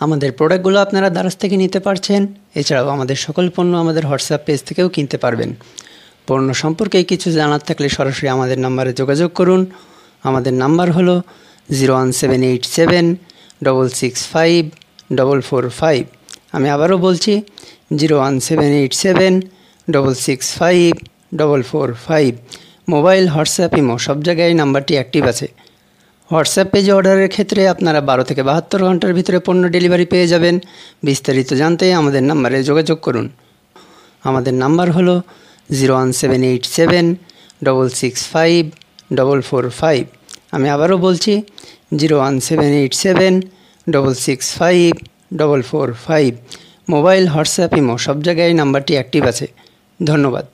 আমাদের প্রোডাক্টগুলো আপনারা দারাজ থেকে নিতে পারছেন। এছাড়াও আমাদের সকল পণ্য আমাদের হোয়াটসঅ্যাপ পেজ থেকেও কিনতে পারবেন। পণ্য সম্পর্কে কিছু জানার থাকলে সরাসরি আমাদের নাম্বারে যোগাযোগ করুন। আমাদের নাম্বার হলো 01787 665 445। আমি আবারও বলছি 01787 665 445। মোবাইল, হোয়াটসঅ্যাপ, ইমো সব জায়গায় নাম্বারটি অ্যাক্টিভ আছে। হোয়াটসঅ্যাপ পেজে অর্ডারের ক্ষেত্রে আপনারা 12 থেকে 72 ঘন্টার ভিতরে পণ্য ডেলিভারি পেয়ে যাবেন। বিস্তারিত জানতে আমাদের নাম্বারে যোগাযোগ করুন। আমাদের নাম্বার হলো 01787 665 445। আমি আবারও বলছি 01787 665 445। মোবাইল, হোয়াটসঅ্যাপ, ইমো সব জায়গায় নাম্বারটি অ্যাক্টিভ আছে। ধন্যবাদ।